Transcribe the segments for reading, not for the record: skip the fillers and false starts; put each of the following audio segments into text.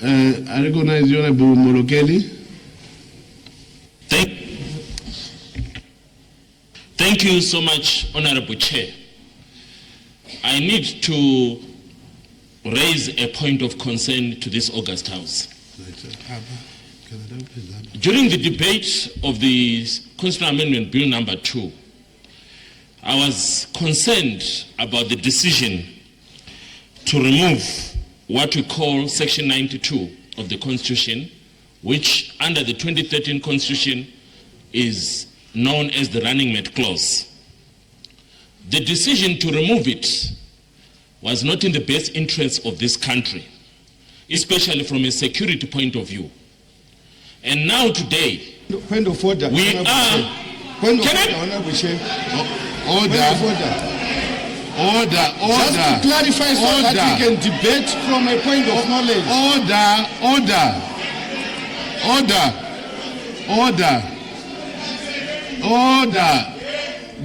I recognize the Honorable Molokele. Thank you so much, Honorable Chair. I need to raise a point of concern to this August House. During the debate of the Constitutional Amendment Bill number 2, I was concerned about the decision to remove what we call Section 92 of the Constitution, which under the 2013 Constitution is known as the running mate clause. The decision to remove it was not in the best interest of this country, especially from a security point of view. And now today, point of order. We are... Point of order, Honorable Chair. Order. Just to clarify so that we can debate from a point of knowledge. Order.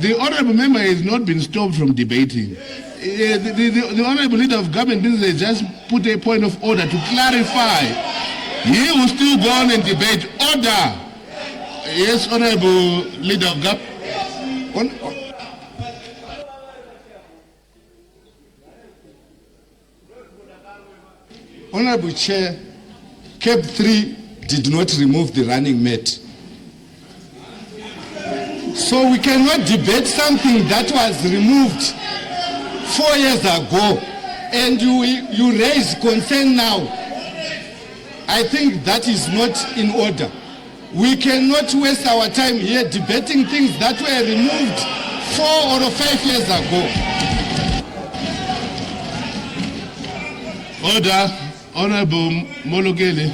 The honourable member has not been stopped from debating. The honourable leader of government business just put a point of order to clarify. He will still go on and debate. Order. Yes, honourable leader of government. Honorable Chair, CAP 3 did not remove the running mate. So we cannot debate something that was removed 4 years ago and you raise concern now. I think that is not in order. We cannot waste our time here debating things that were removed 4 or 5 years ago. Order. Honorable Molokele,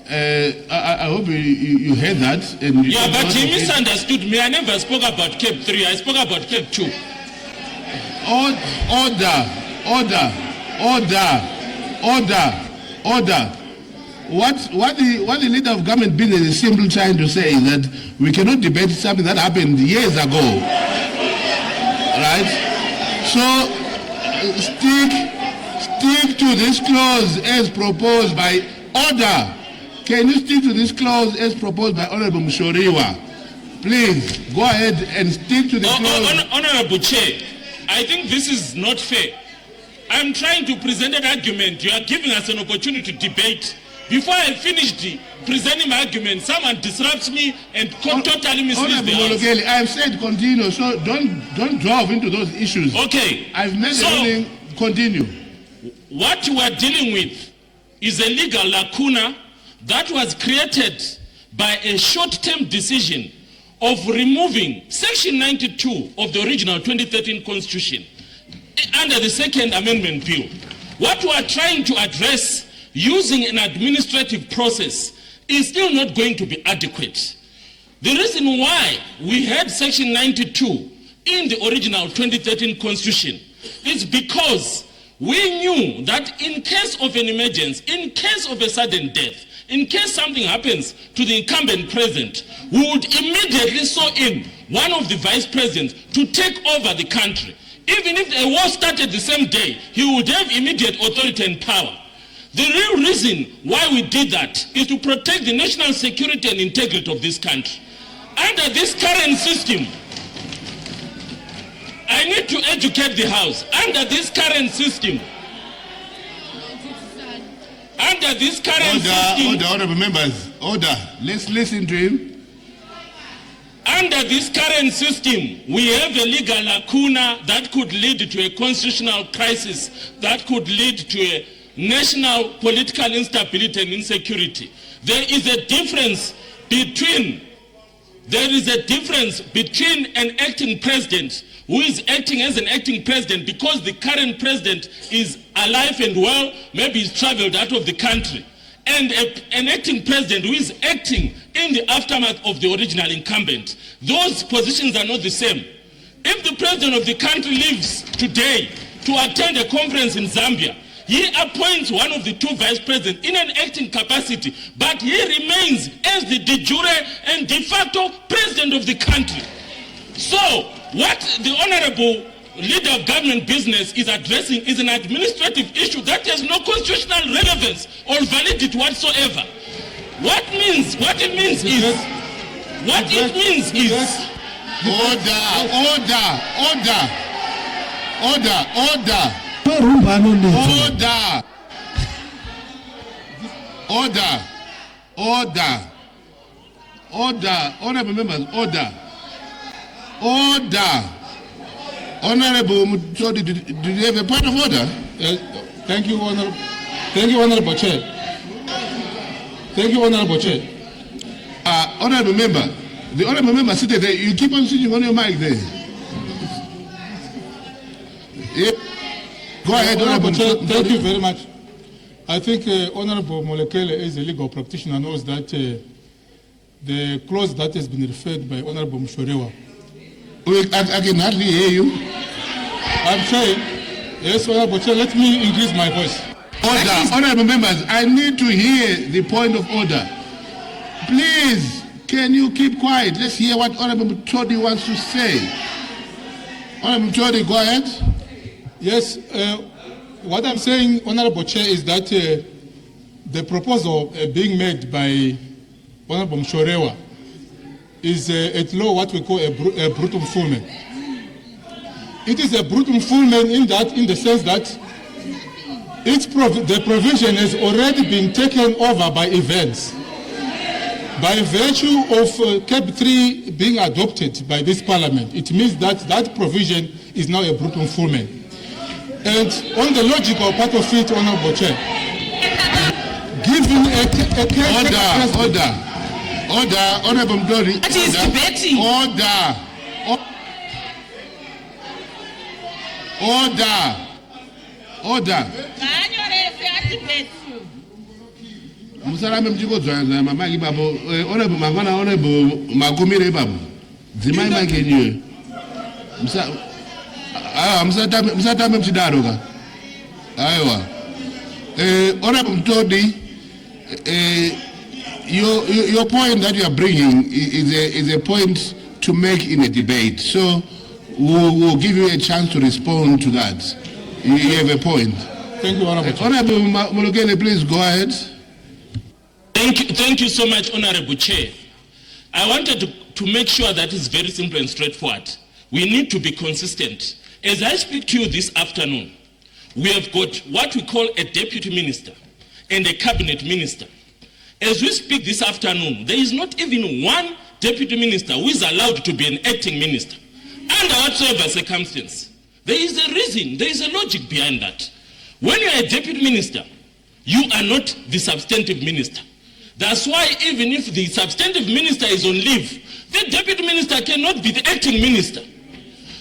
I hope you heard that. And yeah, but he misunderstood me. I never spoke about CAP 3. I spoke about CAP 2. Order. What the leader of government business is simply trying to say is that we cannot debate something that happened years ago. Right? So, stick to this clause as proposed by order. Can you stick to this clause as proposed by Honorable Mshoriwa? Please, go ahead and stick to the clause. Honorable Chair, I think this is not fair. I'm trying to present an argument. You are giving us an opportunity to debate. Before I finished presenting my argument, someone disrupts me and totally misleads the House. Molokele, I have said continue, so don't delve into those issues. Okay. I've made the ruling. Continue. What we are dealing with is a legal lacuna that was created by a short-term decision of removing Section 92 of the original 2013 Constitution under the Second Amendment Bill. What we are trying to address using an administrative process is still not going to be adequate. The reason why we had Section 92 in the original 2013 Constitution is because we knew that in case of an emergency, in case of a sudden death, in case something happens to the incumbent president, we would immediately saw in one of the vice presidents to take over the country. Even if a war started the same day, he would have immediate authority and power. The real reason why we did that is to protect the national security and integrity of this country. Under this current system, I need to educate the House. Under this current system, Order, honorable members, order. Let's listen to him. Under this current system, we have a legal lacuna that could lead to a constitutional crisis, that could lead to a national political instability and insecurity. There is a difference between an acting president who is acting as an acting president because the current president is alive and well, maybe he's traveled out of the country, and an acting president who is acting in the aftermath of the original incumbent. Those positions are not the same. If the president of the country leaves today to attend a conference in Zambia, he appoints one of the two vice presidents in an acting capacity, but he remains as the de jure and de facto president of the country. So, what the honorable leader of government business is addressing is an administrative issue that has no constitutional relevance or validity whatsoever. What it means is Order, honorable members, order. Honorable Mutodi, do you have a point of order? Thank you, Honorable Chair. Thank you, Honorable Chair. Honorable member, the honorable member seated there, you keep on switching on your mic there. Yeah. Go ahead, Honorable Chair. Thank you very much. I think Honorable Molokele, as a legal practitioner, knows that the clause that has been referred by Honorable Mshorewa. I can hardly hear you. I'm saying, yes, Honorable Chair, let me increase my voice. Order, honorable members, I need to hear the point of order. Please, can you keep quiet? Let's hear what Honorable Todi wants to say. Honorable Todi, go ahead. Yes, what I'm saying, Honorable Chair, is that the proposal being made by Honorable Mshorewa is at law what we call a brutum fulmen. It is a brutum fulmen in the sense that the provision has already been taken over by events. By virtue of CAP 3 being adopted by this parliament, it means that that provision is now a brutum fulmen. And on the logical part of it, Honorable Chair, giving Order, Honorable Mdori. That is debating. Order. Musalame mjiko zwanza mamaki babo honorable mangana honorable makumire babo dzimai makenyo musatame mchidaro ka aiwa honorable Mtodi, your point that you are bringing is a point to make in a debate, so we'll give you a chance to respond to that. You have a point. Thank you, Honorable Chair. Honorable Molokele, please go ahead. Thank you so much, Honorable Chair. I wanted to make sure that it's very simple and straightforward. We need to be consistent. As I speak to you this afternoon, we have got what we call a deputy minister and a cabinet minister. As we speak this afternoon, there is not even one deputy minister who is allowed to be an acting minister under whatsoever circumstance. There is a reason, there is a logic behind that. When you are a deputy minister, you are not the substantive minister. That's why even if the substantive minister is on leave, the deputy minister cannot be the acting minister.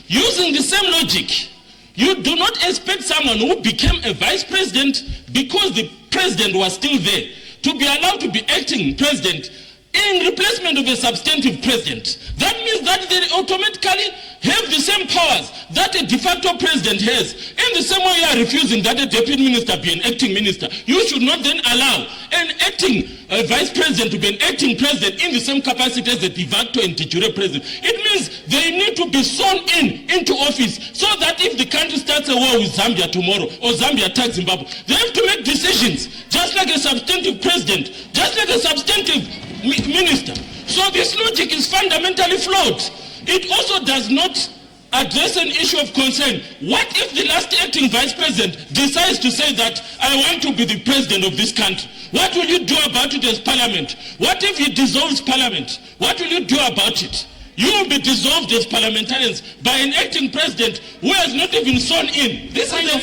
Using the same logic, you do not expect someone who became a vice president because the president was still there to be allowed to be acting president in replacement of a substantive president. That means that they automatically have the same powers that a de facto president has. In the same way you are refusing that a deputy minister be an acting minister, you should not then allow an acting vice president to be an acting president in the same capacity as a de facto and de jure president. It means they need to be sworn into office so that if the country starts a war with Zambia tomorrow or Zambia attacks Zimbabwe, they have to make decisions just like a substantive president, just like a substantive minister. So this logic is fundamentally flawed. It also does not address an issue of concern. What if the last acting vice president decides to say that I want to be the president of this country? What will you do about it as parliament? What if he dissolves parliament? What will you do about it? You will be dissolved as parliamentarians by an acting president who has not even sworn in. This is a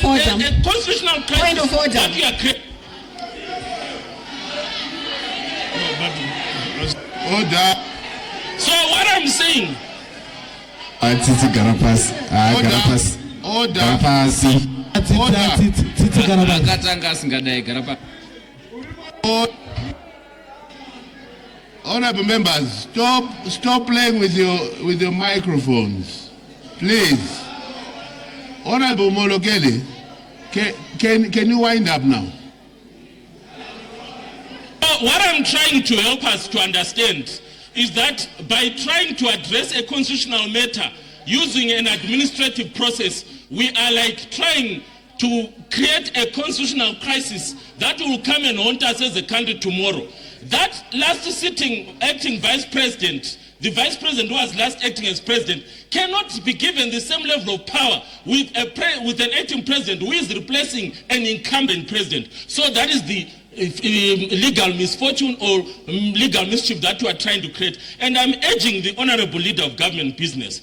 constitutional crisis that we are creating. Order. So what I'm saying. Honorable members, stop playing with your microphones, please. Honorable Molokele, can you wind up now? What I'm trying to help us to understand is that by trying to address a constitutional matter using an administrative process, we are like trying to create a constitutional crisis that will come and haunt us as a country tomorrow. That last sitting acting vice president, the vice president who was last acting as president, cannot be given the same level of power with an acting president who is replacing an incumbent president. So that is the legal misfortune or legal mischief that we are trying to create. And I'm urging the honorable leader of government business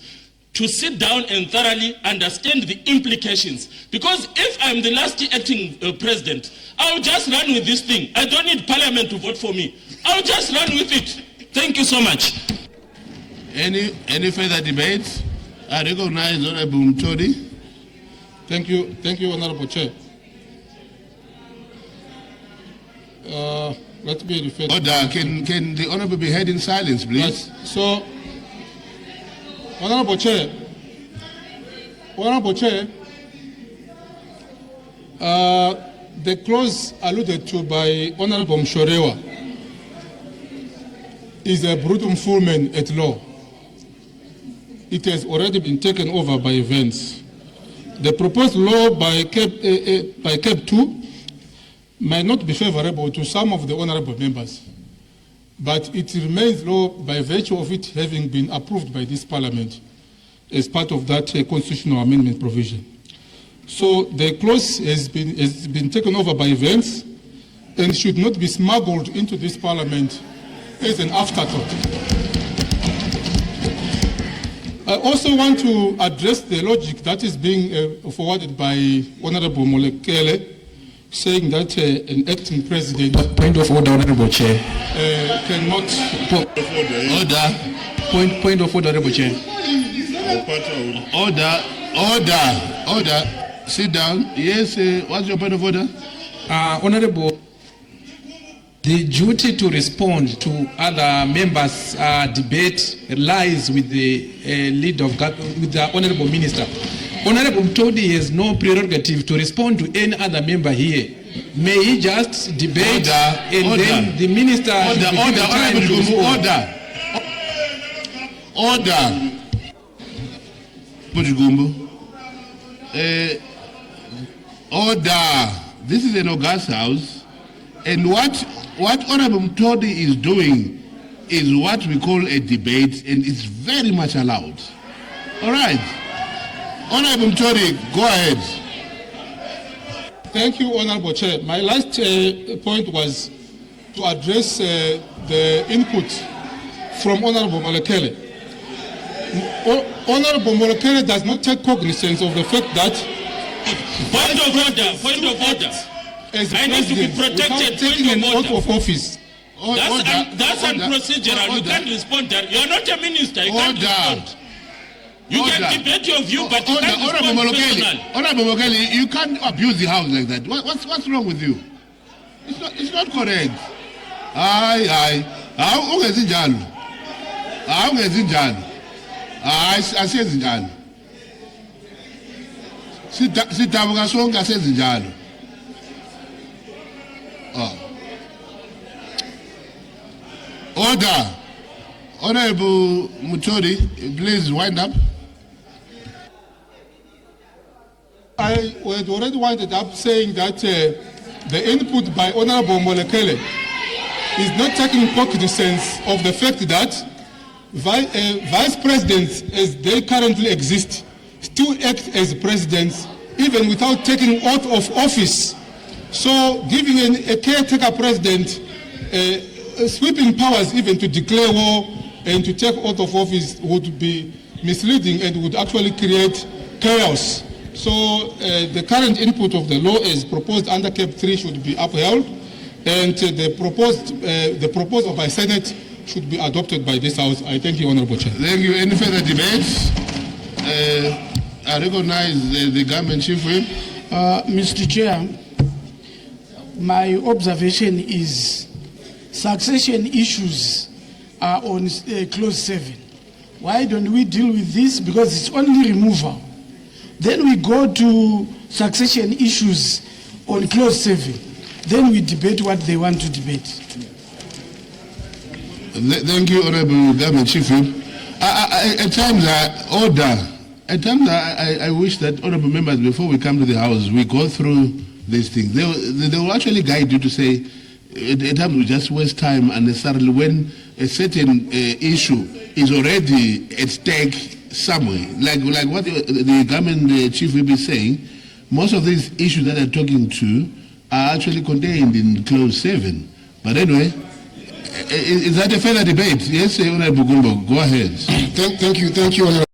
to sit down and thoroughly understand the implications. Because if I'm the last acting president, I'll just run with this thing. I don't need parliament to vote for me. I'll just run with it. Thank you so much. Any further debate? I recognize Honorable Mutodi. Thank you, Honorable Chair. Let me refer to... Order. Can the Honorable be heard in silence, please? Yes. So, Honorable Chair, the clause alluded to by Honorable Mshorewa is a brutum fulmen at law. It has already been taken over by events. The proposed law by CAP 2 might not be favorable to some of the honorable members, but it remains law by virtue of it having been approved by this parliament as part of that constitutional amendment provision. So the clause has been taken over by events and should not be smuggled into this parliament as an afterthought. I also want to address the logic that is being forwarded by Honorable Molokele, saying that an acting president... Point of order, Honorable Chair. Cannot... Point of order, Honorable Chair. Order. Sit down. Yes, what's your point of order? Honorable, the duty to respond to other members' debate lies with the leader of government, with the Honorable Minister. Honorable Mtodi has no prerogative to respond to any other member here. May he just debate then the minister... Order. This is an august house, and what Honorable Mtodi is doing is what we call a debate, and it's very much allowed. All right. Honorable Mtodi, go ahead. Thank you, Honorable Chair. My last point was to address the input from Honorable Molokele. Honorable Molokele does not take cognizance of the fact that... Point of order. I need to be protected. Taking an oath of office. That's unprocedural. You can't respond. You are not a minister. You can't respond. You can debate your view, but you can't respond personally. Honorable Molokele, you can't abuse the house like that. What's wrong with you? It's not correct. Asiyenzinjalo. Sidabuka sonke asezinjalo. Order. Honorable Mutodi, please wind up. I had already winded up saying that the input by Honorable Molokele is not taking cognizance of the fact that vice presidents, as they currently exist, still act as presidents even without taking oath of office. So giving a caretaker president sweeping powers even to declare war and to take oath of office would be misleading and would actually create chaos. So the current input of the law as proposed under Cap 3 should be upheld, and the proposal by Senate should be adopted by this House. I thank you, Honorable Chair. Thank you. Any further debates? I recognize the government chief whip. Mr. Chair, my observation is succession issues are on clause 7. Why don't we deal with this? Because it's only removal. Then we go to succession issues on clause 7. Then we debate what they want to debate. Thank you, Honorable Government Chief Whip. At times, order. At times, I wish that honorable members, before we come to the House, we go through these things. They will actually guide you to say, at times we just waste time unnecessarily when a certain issue is already at stake somewhere. Like what the government chief will be saying, most of these issues that I'm talking to are actually contained in clause 7. But anyway, is that a further debate? Yes, Honorable Gumbo, go ahead. Thank you, Honorable.